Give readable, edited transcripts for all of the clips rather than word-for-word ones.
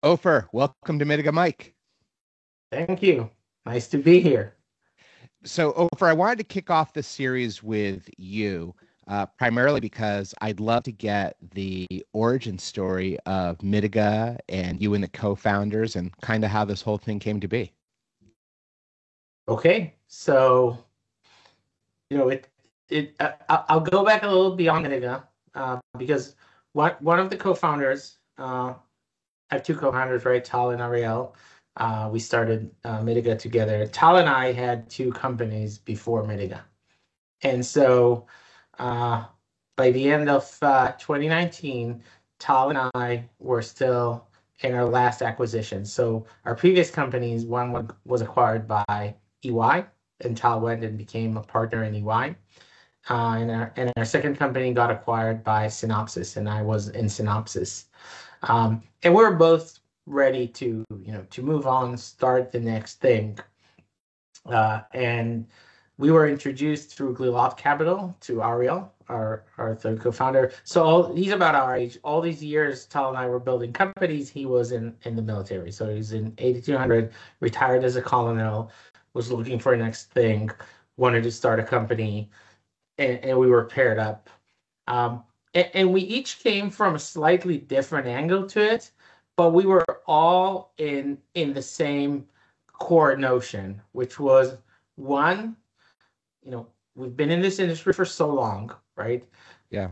Ofer, welcome to Mitiga Mike. Thank you. Nice to be here. So, Ofer, I wanted to kick off this series with you, primarily because I'd love to get the origin story of Mitiga and you and the co-founders and kind of how this whole thing came to be. Okay, so it I'll go back a little beyond Mitiga because one of the co-founders, I have two co-founders, right? Tal and Ariel. We started Mitiga together. Tal and I had two companies before Mitiga, and so uh, by the end of 2019, Tal and I were still in our last acquisition. So our previous companies, one was acquired by EY, and Tal went and became a partner in EY. And our second company got acquired by Synopsys, and I was in Synopsys. And we were both ready to move on, start the next thing. And we were introduced through Gluloft Capital to Ariel, our third co-founder. So he's about our age. All these years, Tal and I were building companies. He was in the military. So he was in 8200, retired as a colonel, was looking for a next thing, wanted to start a company, and we were paired up. And we each came from a slightly different angle to it, but we were all in the same core notion, which was one, we've been in this industry for so long, right? Yeah.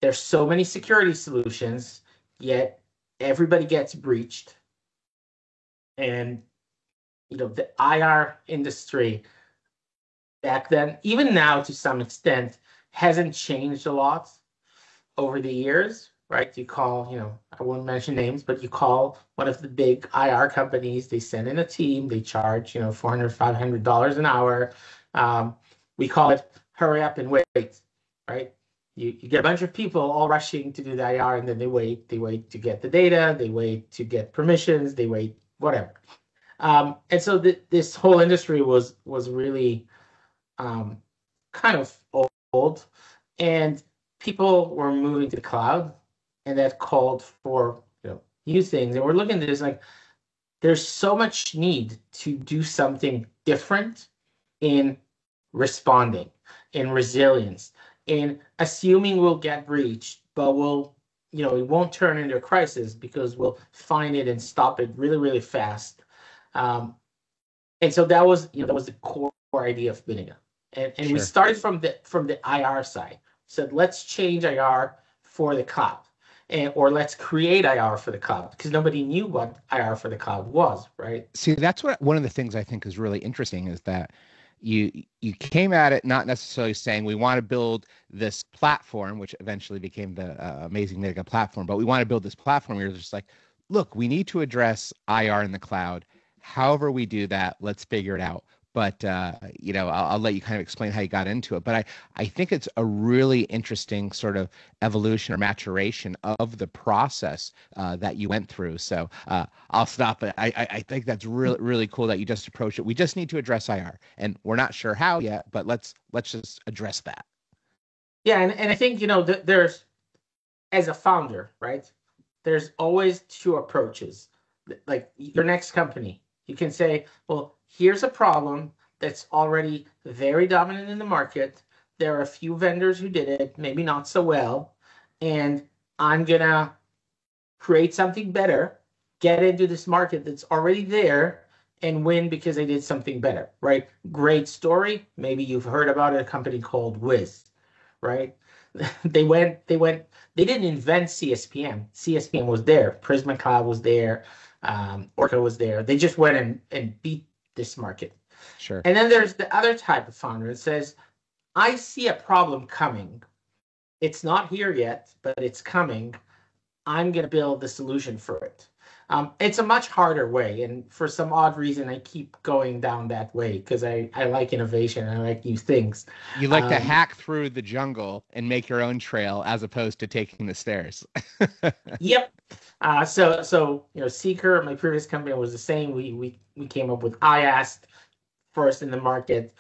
There's so many security solutions, yet everybody gets breached. And the IR industry back then, even now to some extent, hasn't changed a lot over the years, right? You call, I won't mention names, but you call one of the big IR companies, they send in a team, they charge, $400, $500 an hour. We call it hurry up and wait, right? You get a bunch of people all rushing to do the IR, and then they wait to get the data, they wait to get permissions, they wait, whatever. And so this whole industry was really kind of old, and people were moving to the cloud, and that called for new things. And we're looking at this like there's so much need to do something different in responding, in resilience, in assuming we'll get breached, but it won't turn into a crisis because we'll find it and stop it really, really fast. And so that was the core idea of Biniga. And we Sure. started from the IR side. Said let's change IR for the cloud, or let's create IR for the cloud because nobody knew what IR for the cloud was, right? See, that's what one of the things I think is really interesting is that you you came at it not necessarily saying we want to build this platform, which eventually became the amazing Mitiga platform, but we want to build this platform. You're just like, look, we need to address IR in the cloud. However we do that, let's figure it out. But I'll let you kind of explain how you got into it. But I think it's a really interesting sort of evolution or maturation of the process that you went through. So I'll stop it. I think that's really really cool that you just approach it. We just need to address IR, and we're not sure how yet, but let's just address that. Yeah, and I think there's, as a founder, right? There's always two approaches. Like your next company, you can say, well, here's a problem that's already very dominant in the market. There are a few vendors who did it, maybe not so well, and I'm gonna create something better, get into this market that's already there, and win because I did something better, right? Great story. Maybe you've heard about it, a company called Wiz, right? They didn't invent CSPM. CSPM was there. Prisma Cloud was there. Orca was there. They just went and beat this market. Sure. And then there's the other type of founder that says, I see a problem coming. It's not here yet, but it's coming. I'm going to build the solution for it. It's a much harder way. And for some odd reason, I keep going down that way because I like innovation and I like new things. You like to Um, hack through the jungle and make your own trail as opposed to taking the stairs. yep. Seeker, my previous company was the same. We came up with IAST first in the market.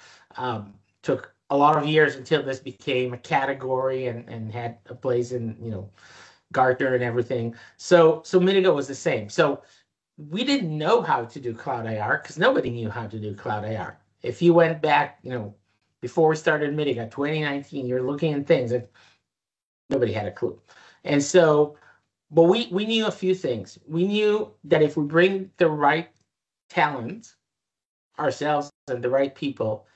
Took a lot of years until this became a category and had a place in Gartner and everything. So Mitigo was the same. So we didn't know how to do cloud AR because nobody knew how to do cloud AR. If you went back, before we started Mitiga, 2019, you're looking at things that nobody had a clue. And so, but we knew a few things. We knew that if we bring the right talent ourselves and the right people,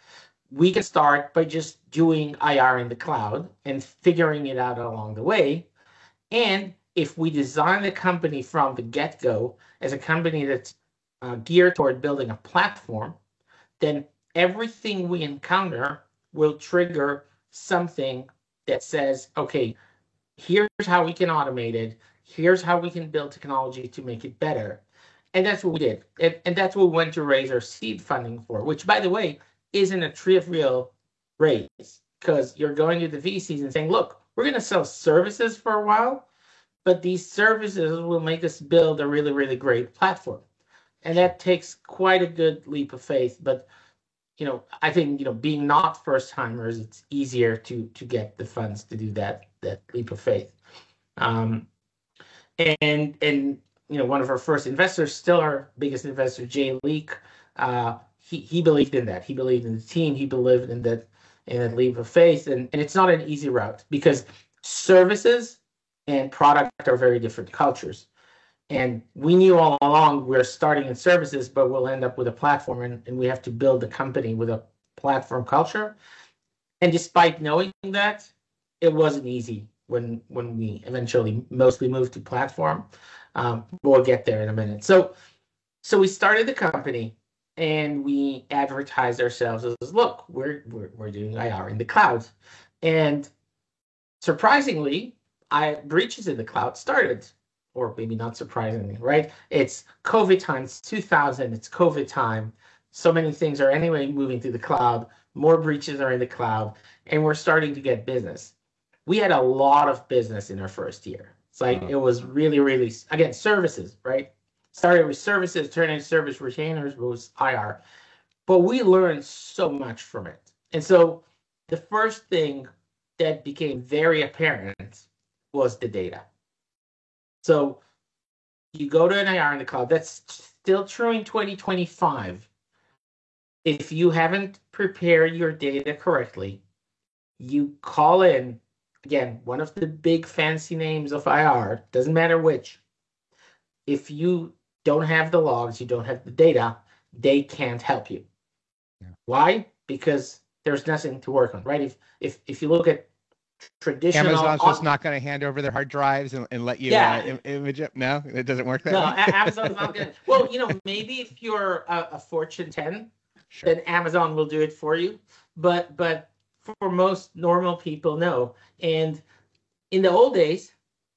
we can start by just doing IR in the cloud and figuring it out along the way. And if we design the company from the get-go as a company that's geared toward building a platform, then everything we encounter will trigger something that says, okay, here's how we can automate it. Here's how we can build technology to make it better. And that's what we did. And that's what we went to raise our seed funding for, which, by the way, isn't a trivial raise, because you're going to the VCs and saying, look, we're going to sell services for a while, but these services will make us build a really, really great platform. And that takes quite a good leap of faith. But, I think, being not first timers, it's easier to get the funds to do that leap of faith. And one of our first investors, still our biggest investor, Jay Leak, he believed in that. He believed in the team. He believed in that leap of faith. And it's not an easy route because services and product are very different cultures. And we knew all along we're starting in services, but we'll end up with a platform, and we have to build a company with a platform culture. And despite knowing that, it wasn't easy when we eventually mostly moved to platform. We'll get there in a minute. So we started the company, and we advertised ourselves as, look, we're doing IR in the cloud. And surprisingly, breaches in the cloud started, or maybe not surprisingly, right? It's COVID times 2000, it's COVID time. So many things are anyway moving to the cloud. More breaches are in the cloud, and we're starting to get business. We had a lot of business in our first year. It's like, it was really, really, again, services, right? Started with services, turned into service retainers, was IR. But we learned so much from it. And so the first thing that became very apparent was the data. So you go to an IR in the cloud, that's still true in 2025. If you haven't prepared your data correctly, you call in, again, one of the big fancy names of IR, doesn't matter which. If you don't have the logs, you don't have the data, they can't help you. Yeah. Why? Because there's nothing to work on, right? If you look at traditional, Amazon's just not going to hand over their hard drives and let you image it. No, it doesn't work that way. No, Amazon's not going to. Well, maybe if you're a Fortune 10, sure, then Amazon will do it for you. But for most normal people, no. And in the old days,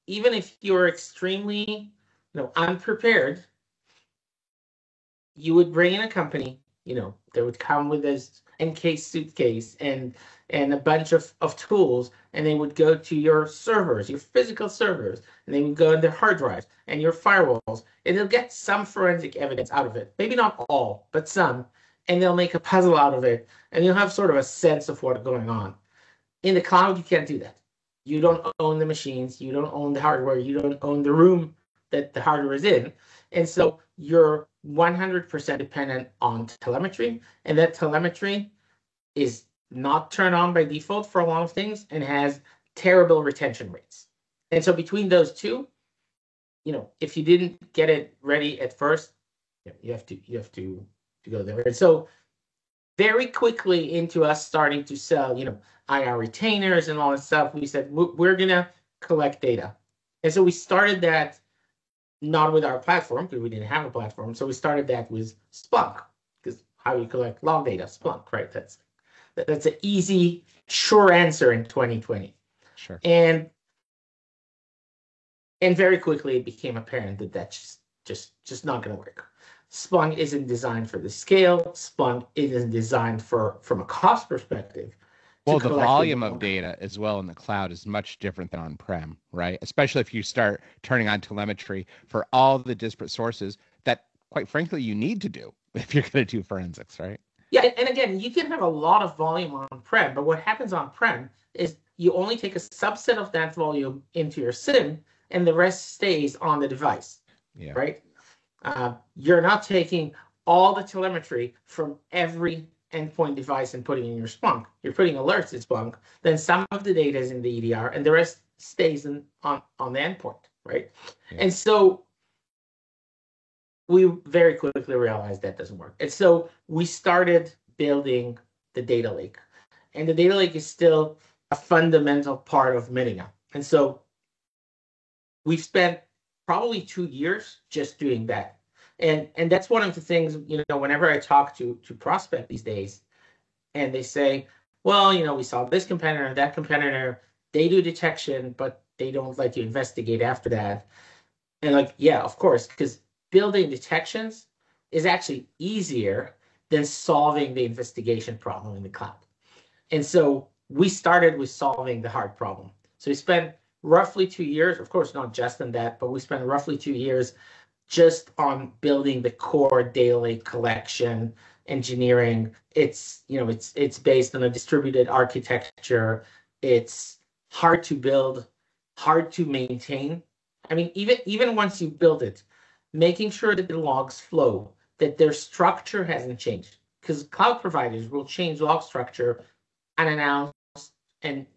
even if you're extremely, unprepared, you would bring in a company, they would come with this encased suitcase and a bunch of tools, and they would go to your servers, your physical servers, and they would go into hard drives and your firewalls, and they'll get some forensic evidence out of it. Maybe not all, but some, and they'll make a puzzle out of it, and you'll have sort of a sense of what's going on. In the cloud, you can't do that. You don't own the machines, you don't own the hardware, you don't own the room that the hardware is in, and so you're 100% dependent on telemetry, and that telemetry is not turned on by default for a lot of things and has terrible retention rates. And so between those two, if you didn't get it ready at first, you have to go there. And so very quickly into us starting to sell, IR retainers and all that stuff, we said, we're going to collect data. And so we started that not with our platform, because we didn't have a platform. So we started that with Splunk, because how you collect log data, Splunk, right? That's an easy, sure answer in 2020. Sure. And very quickly it became apparent that that's just not going to work. Splunk isn't designed for the scale. Splunk isn't designed from a cost perspective. Well, the volume of data as well in the cloud is much different than on-prem, right? Especially if you start turning on telemetry for all the disparate sources that, quite frankly, you need to do if you're going to do forensics, right? Yeah, and again, you can have a lot of volume on-prem, but what happens on-prem is you only take a subset of that volume into your SIEM, and the rest stays on the device, right? You're not taking all the telemetry from every endpoint device and putting it in your Splunk. You're putting alerts in Splunk. Then some of the data is in the EDR, and the rest stays on the endpoint, right? Yeah. And so we very quickly realized that doesn't work. And so we started building the data lake. And the data lake is still a fundamental part of Mitiga. And so we've spent probably 2 years just doing that. And that's one of the things, whenever I talk to prospect these days, and they say, well, we saw this competitor and that competitor, they do detection, but they don't let you investigate after that. And like, yeah, of course, because building detections is actually easier than solving the investigation problem in the cloud. And so we started with solving the hard problem. So we spent roughly 2 years, of course, not just on that, but we spent roughly 2 years just on building the core data lake collection engineering. It's based on a distributed architecture. It's hard to build, hard to maintain. I mean, even once you build it, making sure that the logs flow, that their structure hasn't changed, because cloud providers will change log structure unannounced, and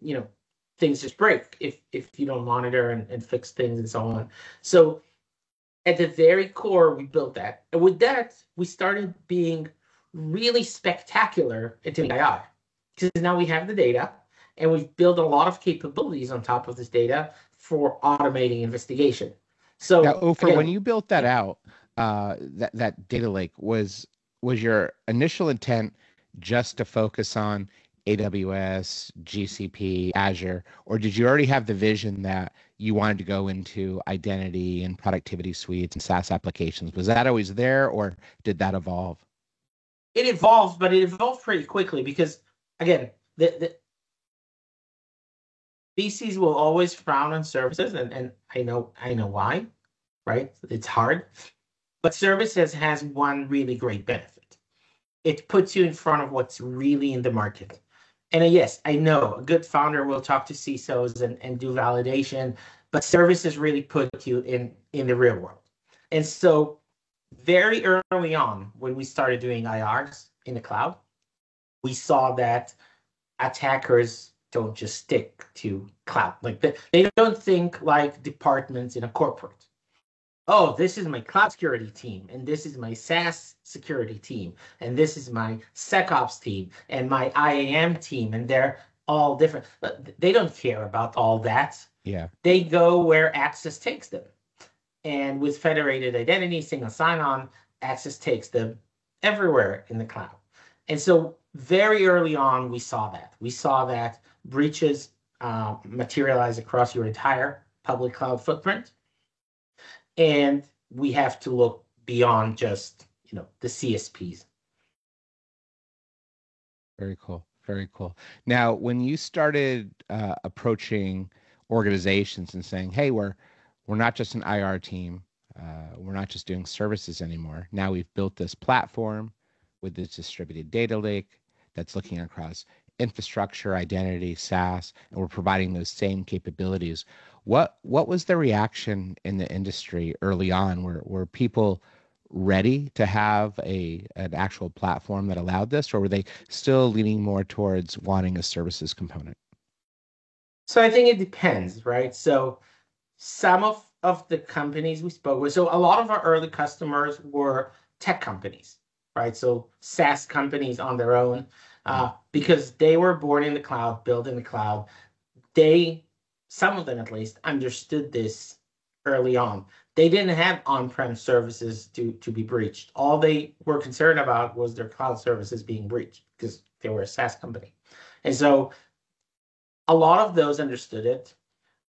things just break if you don't monitor and fix things and so on. So at the very core, we built that. And with that, we started being really spectacular at doing AI. Because now we have the data, and we've built a lot of capabilities on top of this data for automating investigation. So now, Ofer, again, when you built that out, that data lake, was your initial intent just to focus on AWS, GCP, Azure, or did you already have the vision that you wanted to go into identity and productivity suites and SaaS applications? Was that always there, or did that evolve? It evolved, but it evolved pretty quickly because, again, the VCs will always frown on services, and I know why, right? It's hard. But services has one really great benefit. It puts you in front of what's really in the market. And yes, I know a good founder will talk to CISOs and do validation, but services really put you in the real world. And so very early on, when we started doing IRs in the cloud, we saw that attackers don't just stick to cloud. Like they don't think like departments in a corporate. Oh, this is my cloud security team, and this is my SaaS security team, and this is my SecOps team, and my IAM team, and they're all different. But they don't care about all that. Yeah. They go where access takes them. And with federated identity, single sign-on, access takes them everywhere in the cloud. And so very early on, we saw that. We saw that breaches materialize across your entire public cloud footprint. And we have to look beyond just, the CSPs. Very cool. Very cool. Now, when you started approaching organizations and saying, hey, we're not just an IR team, we're not just doing services anymore. Now we've built this platform with this distributed data lake that's looking across infrastructure, identity, SaaS, and we're providing those same capabilities. What was the reaction in the industry early on? Were people ready to have an actual platform that allowed this, or were they still leaning more towards wanting a services component? So I think it depends, right? So some of the companies we spoke with, so a lot of our early customers were tech companies, right? So SaaS companies on their own, because they were born in the cloud, built in the cloud. Some of them at least, understood this early on. They didn't have on-prem services to be breached. All they were concerned about was their cloud services being breached because they were a SaaS company. And so a lot of those understood it.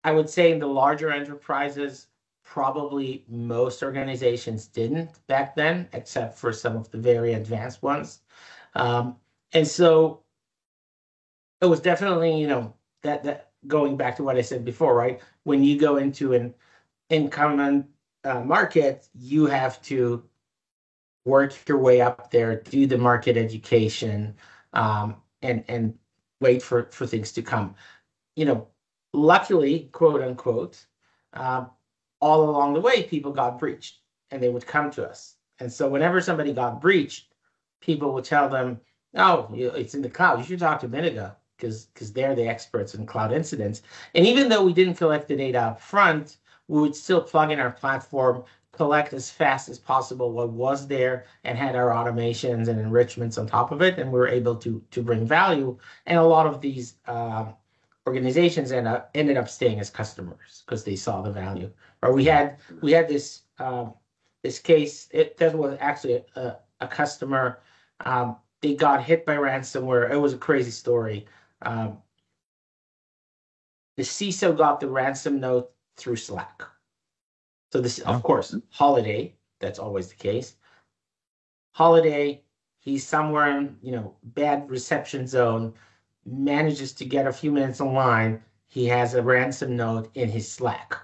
I would say in the larger enterprises, probably most organizations didn't back then, except for some of the very advanced ones. And so it was definitely, that going back to what I said before, right? When you go into an incumbent market, you have to work your way up there, do the market education, and wait for things to come. Luckily, quote unquote, all along the way, people got breached. and they would come to us. And so whenever somebody got breached, people would tell them, "Oh, it's in the cloud. You should talk to Mitiga because they're the experts in cloud incidents." And even though we didn't collect the data up front, we would still plug in our platform, collect as fast as possible what was there, and had our automations and enrichments on top of it, and we were able to bring value. And a lot of these organizations ended up staying as customers because they saw the value. Or we had this this case. That was actually a customer. They got hit by ransomware. It was a crazy story. The CISO got the ransom note through Slack. So this, of course, Holiday. That's always the case. Holiday, he's somewhere in bad reception zone, manages to get a few minutes online. He has a ransom note in his Slack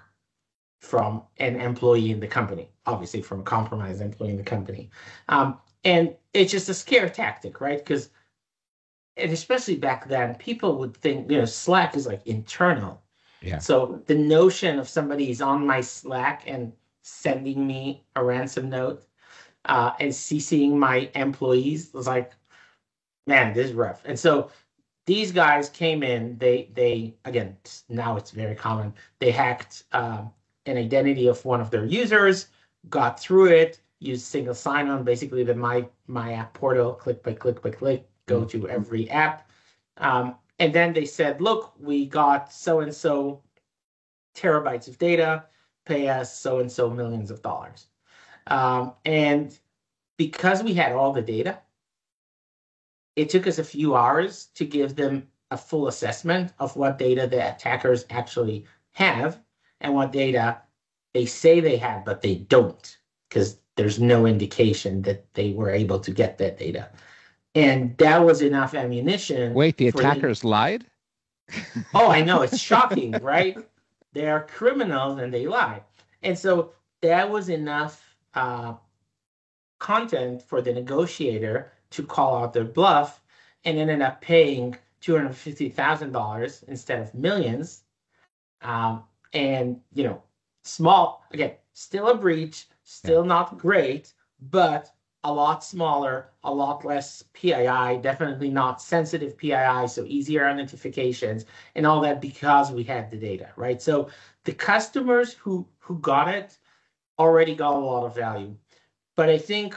from an employee in the company, obviously from a compromised employee in the company. And it's just a scare tactic, right? Because, and especially back then, people would think, Slack is like internal. Yeah. So the notion of somebody's on my Slack and sending me a ransom note and CCing my employees was like, man, this is rough. And so these guys came in, they again, now it's very common. They hacked an identity of one of their users, got through it, used single sign-on, basically the my app portal, click by click by click, go to every app. And then they said, look, we got so-and-so terabytes of data, pay us so-and-so millions of dollars. And because we had all the data, it took us a few hours to give them a full assessment of what data the attackers actually have and what data they say they have, but they don't, because there's no indication that they were able to get that data. And that was enough ammunition. Wait, the attackers lied? Oh, I know. It's shocking, right? They are criminals and they lie. And so that was enough content for the negotiator to call out their bluff and ended up paying $250,000 instead of millions. And, small, again, still a breach, still not great, but a lot smaller, a lot less PII, definitely not sensitive PII, so easier identifications and all that because we had the data, right? So the customers who got it already got a lot of value. But I think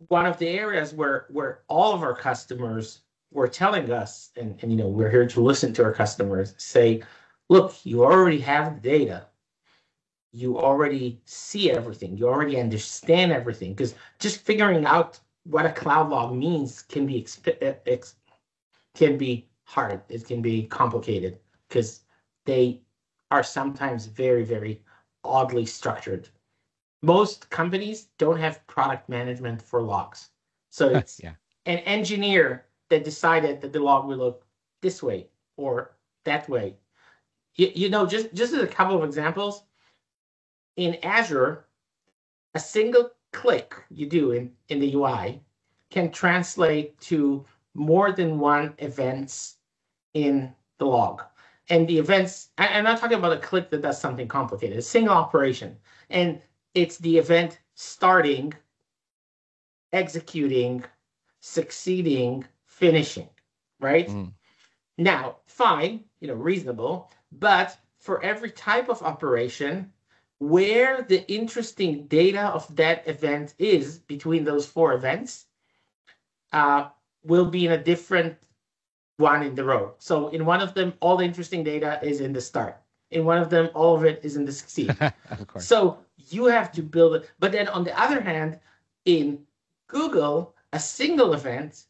one of the areas where all of our customers were telling us, and we're here to listen to our customers, say, look, you already have the data. You already see everything. You already understand everything. Because just figuring out what a cloud log means can be hard. It can be complicated because they are sometimes very, very oddly structured. Most companies don't have product management for logs. So it's an engineer that decided that the log will look this way or that way. Just as a couple of examples, in Azure, a single click you do in the UI can translate to more than one events in the log. And the events, I'm not talking about a click that does something complicated, a single operation. And it's the event starting, executing, succeeding, finishing, right? Now, fine, reasonable, but for every type of operation, where the interesting data of that event is between those four events will be in a different one in the row. So in one of them, all the interesting data is in the start. In one of them, all of it is in the succeed. Of course. So you have to build it. But then on the other hand, in Google, a single event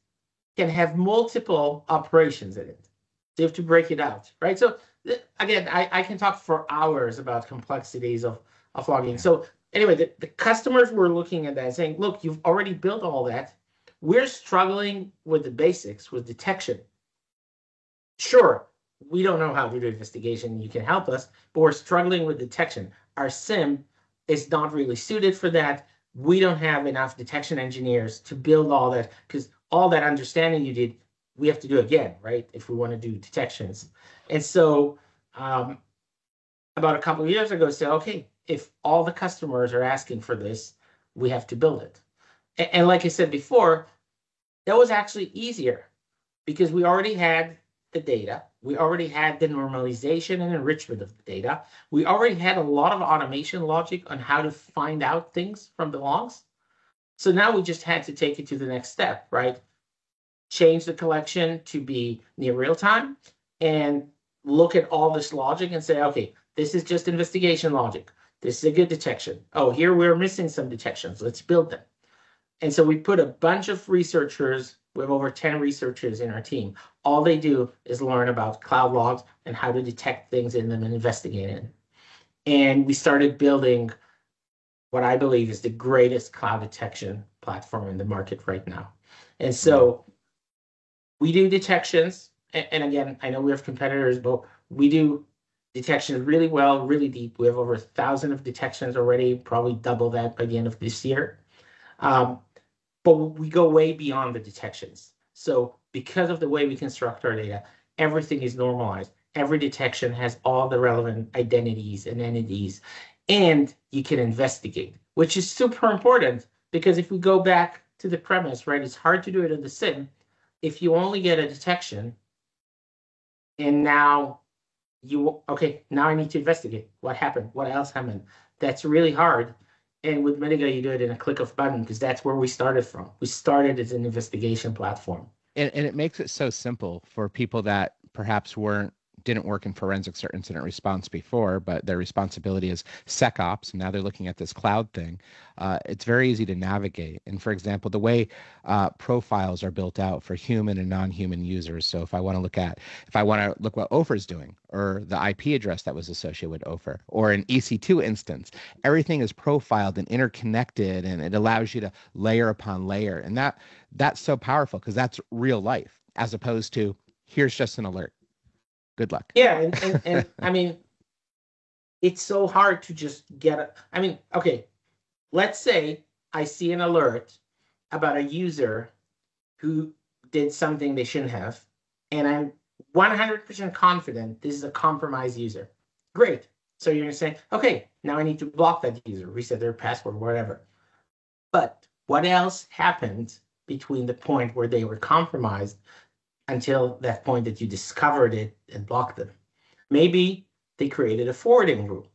can have multiple operations in it. So you have to break it out, right? So again, I can talk for hours about complexities of logging. Yeah. So anyway, the customers were looking at that and saying, look, you've already built all that. We're struggling with the basics, with detection. Sure, we don't know how to do investigation. You can help us, but we're struggling with detection. Our SIEM is not really suited for that. We don't have enough detection engineers to build all that, because all that understanding you did, we have to do again, right? If we want to do detections. And so about a couple of years ago, said, okay, if all the customers are asking for this, we have to build it. And like I said before, that was actually easier because we already had the data. We already had the normalization and enrichment of the data. We already had a lot of automation logic on how to find out things from the logs. So now we just had to take it to the next step, right? Change the collection to be near real time and look at all this logic and say, okay, this is just investigation logic. This is a good detection. Oh, here we're missing some detections. Let's build them. And so we put a bunch of researchers, we have over 10 researchers in our team. All they do is learn about cloud logs and how to detect things in them and investigate it. And we started building what I believe is the greatest cloud detection platform in the market right now. And so we do detections. And again, I know we have competitors, but we do detections really well, really deep. We have over 1,000 of detections already, probably double that by the end of this year. But we go way beyond the detections. So because of the way we construct our data, everything is normalized. Every detection has all the relevant identities and entities, and you can investigate, which is super important because if we go back to the premise, right, it's hard to do it in the SIEM. If you only get a detection and now now I need to investigate what happened, what else happened. That's really hard. And with Mitiga, you do it in a click of a button because that's where we started from. We started as an investigation platform. And it makes it so simple for people that perhaps didn't work in forensics or incident response before, but their responsibility is SecOps, and now they're looking at this cloud thing. It's very easy to navigate. And for example, the way profiles are built out for human and non-human users. So if I want to look what Ofer is doing, or the IP address that was associated with Ofer, or an EC2 instance, everything is profiled and interconnected, and it allows you to layer upon layer. And that's so powerful because that's real life, as opposed to here's just an alert. Good luck. Yeah, and I mean, it's so hard to just okay, let's say I see an alert about a user who did something they shouldn't have, and I'm 100% confident this is a compromised user. Great. So you're going to say, okay, now I need to block that user, reset their password, whatever. But what else happened between the point where they were compromised until that point that you discovered it and blocked them? Maybe they created a forwarding rule,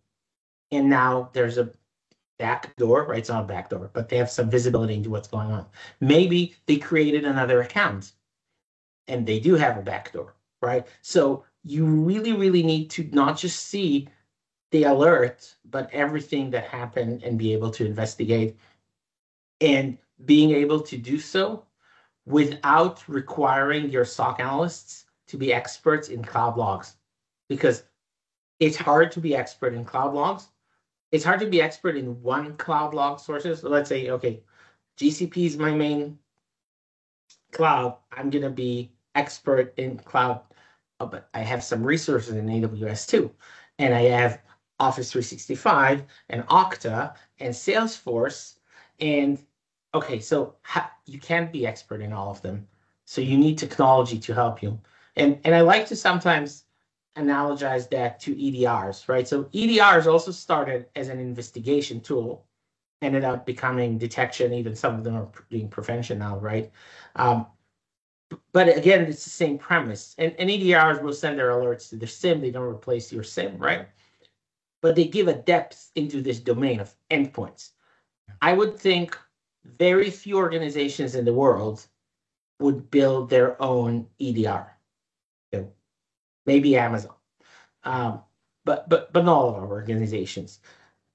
and now there's a back door, right? It's not a back door, but they have some visibility into what's going on. Maybe they created another account, and they do have a back door, right? So you really, really need to not just see the alert, but everything that happened and be able to investigate, and being able to do so without requiring your SOC analysts to be experts in cloud logs, because it's hard to be expert in cloud logs. It's hard to be expert in one cloud log sources. So let's say, okay, GCP is my main cloud. I'm going to be expert in cloud, but I have some resources in AWS too. And I have Office 365 and Okta and Salesforce. And okay, so you can't be expert in all of them. So you need technology to help you. And I like to sometimes analogize that to EDRs, right? So EDRs also started as an investigation tool, ended up becoming detection. Even some of them are doing prevention now, right? But again, it's the same premise. And EDRs will send their alerts to the SIEM. They don't replace your SIEM, right? But they give a depth into this domain of endpoints. I would think very few organizations in the world would build their own EDR. You know, maybe Amazon, but not all of our organizations.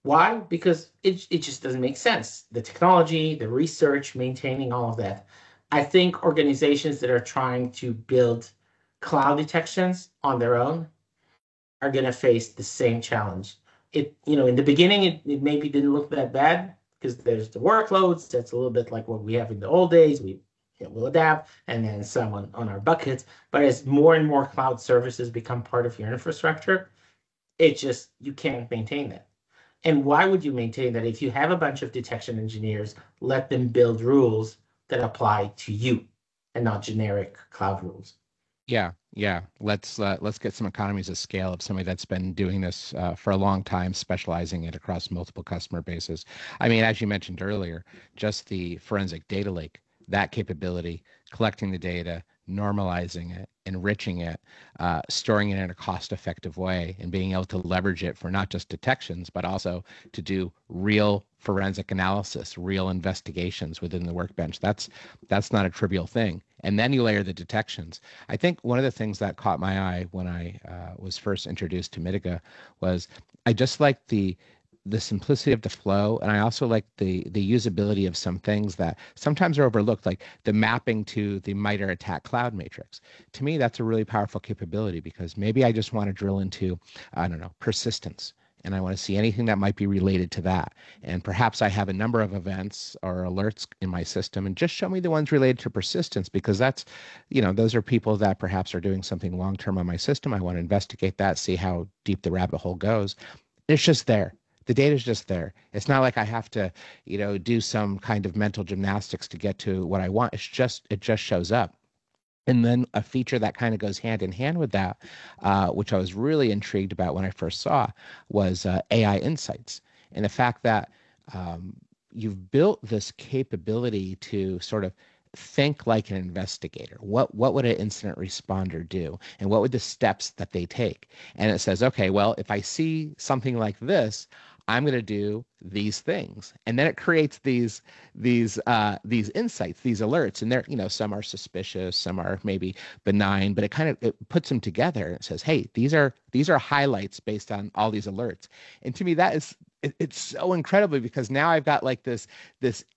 Why? Because it just doesn't make sense. The technology, the research, maintaining all of that. I think organizations that are trying to build cloud detections on their own are going to face the same challenge. In the beginning, it maybe didn't look that bad because there's the workloads. That's a little bit like what we have in the old days. We'll adapt, and then some on our buckets. But as more and more cloud services become part of your infrastructure, you can't maintain that. And why would you maintain that? If you have a bunch of detection engineers, let them build rules that apply to you and not generic cloud rules. Yeah, yeah. Let's get some economies of scale of somebody that's been doing this for a long time, specializing it across multiple customer bases. I mean, as you mentioned earlier, just the forensic data lake, that capability, collecting the data, normalizing it, enriching it, storing it in a cost-effective way, and being able to leverage it for not just detections, but also to do real forensic analysis, real investigations within the workbench. That's not a trivial thing. And then you layer the detections. I think one of the things that caught my eye when I was first introduced to Mitiga was I just liked the simplicity of the flow, and I also like the usability of some things that sometimes are overlooked, like the mapping to the MITRE ATT&CK cloud matrix. To me, that's a really powerful capability because maybe I just want to drill into, I don't know, persistence. And I want to see anything that might be related to that. And perhaps I have a number of events or alerts in my system, and just show me the ones related to persistence because that's, those are people that perhaps are doing something long term on my system. I want to investigate that, see how deep the rabbit hole goes. It's just there. The data is just there. It's not like I have to, do some kind of mental gymnastics to get to what I want. It just shows up. And then a feature that kind of goes hand in hand with that, which I was really intrigued about when I first saw, was AI insights. And the fact that you've built this capability to sort of think like an investigator. What would an incident responder do? And what would the steps that they take? And it says, okay, well, if I see something like this, I'm going to do these things, and then it creates these insights, these alerts, and they're some are suspicious, some are maybe benign, but it puts them together and it says, hey, these are highlights based on all these alerts. And to me, it's so incredibly because now I've got like this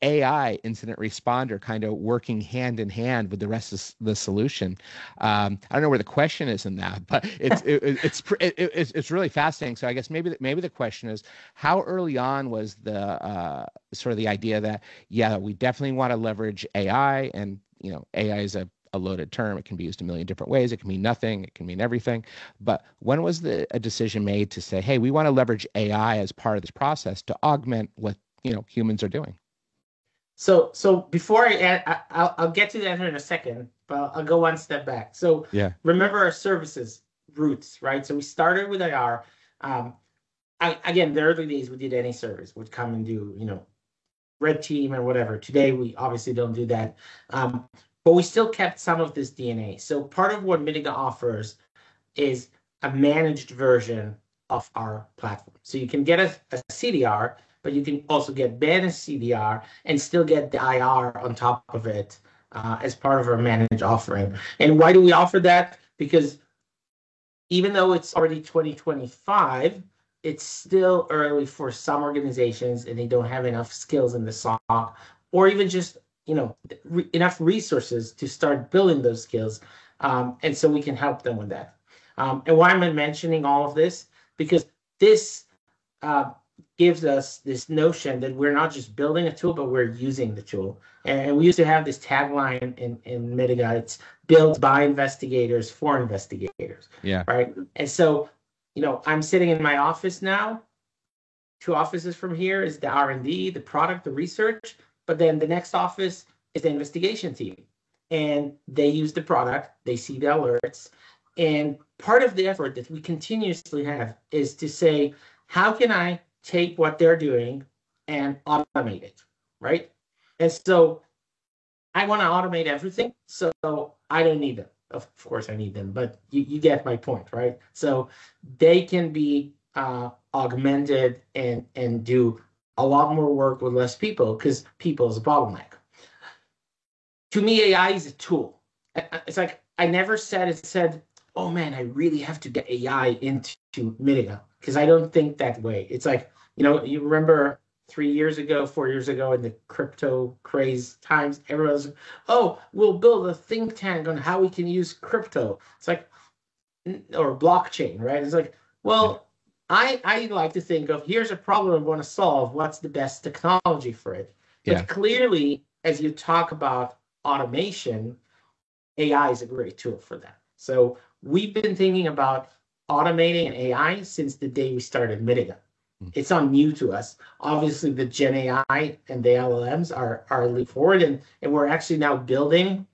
AI incident responder kind of working hand in hand with the rest of the solution. I don't know where the question is in that, but it's really fascinating. So I guess maybe the question is, how early on was the sort of the idea that we definitely want to leverage AI, and AI is a loaded term. It can be used a million different ways. It can mean nothing. It can mean everything. But when was a decision made to say, hey, we want to leverage AI as part of this process to augment what humans are doing? So before I'll get to the answer in a second, but I'll go one step back. So Yeah. remember our services roots, right? So we started with IR. Again, the early days we did any service, would come and do, red team or whatever. Today we obviously don't do that. But we still kept some of this DNA. So part of what Mitiga offers is a managed version of our platform. So you can get a CDR, but you can also get managed CDR and still get the IR on top of it as part of our managed offering. And why do we offer that? Because even though it's already 2025, it's still early for some organizations and they don't have enough skills in the SOC or even just enough resources to start building those skills. And so we can help them with that. And why am I mentioning all of this? Because this gives us this notion that we're not just building a tool, but we're using the tool. And we used to have this tagline in Mitiga, it's built by investigators for investigators. Yeah. Right. And so, I'm sitting in my office now. 2 offices from here is the R&D, the product, the research. But then the next office is the investigation team. And they use the product, they see the alerts. And part of the effort that we continuously have is to say, how can I take what they're doing and automate it, right? And so I want to automate everything, so I don't need them. Of course I need them, but you get my point, right? So they can be augmented and do a lot more work with less people because people is a bottleneck. To me, AI is a tool. It's like I never said, oh man, I really have to get AI into Mitiga because I don't think that way. It's like, you remember 3 years ago, 4 years ago in the crypto craze times, everyone was, oh, we'll build a think tank on how we can use crypto. It's like, or blockchain, right? It's like, well, I like to think of here's a problem I want to solve. What's the best technology for it? Yeah. But clearly, as you talk about automation, AI is a great tool for that. So we've been thinking about automating an AI since the day we started Mitiga. It's not new to us. Obviously, the Gen AI and the LLMs are a leap forward, and we're actually now building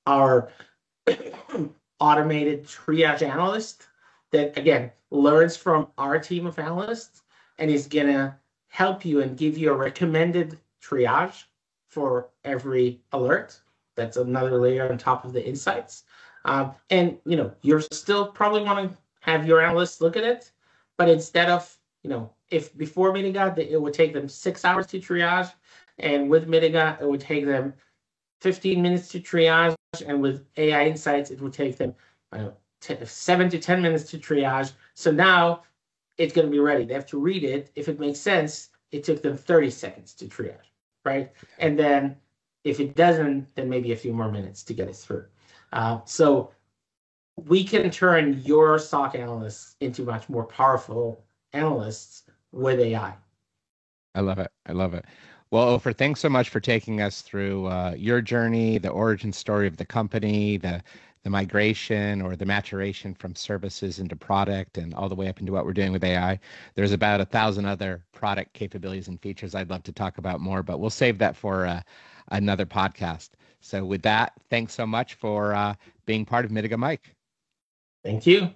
our automated triage analyst that, again, learns from our team of analysts and is going to help you and give you a recommended triage for every alert. That's another layer on top of the insights. And, you're still probably want to have your analysts look at it, but instead of, if before Mitiga, it would take them 6 hours to triage, and with Mitiga, it would take them 15 minutes to triage, and with AI Insights, it would take them 7 to 10 minutes to triage. So now it's going to be ready. They have to read it. If it makes sense, it took them 30 seconds to triage, right? And then if it doesn't, then maybe a few more minutes to get it through. So we can turn your SOC analysts into much more powerful analysts with AI. I love it. I love it. Well, Ofer, thanks so much for taking us through your journey, the origin story of the company, the migration or the maturation from services into product, and all the way up into what we're doing with AI. There's about 1,000 other product capabilities and features I'd love to talk about more, but we'll save that for another podcast. So with that, thanks so much for being part of Mitiga Mike. Thank you.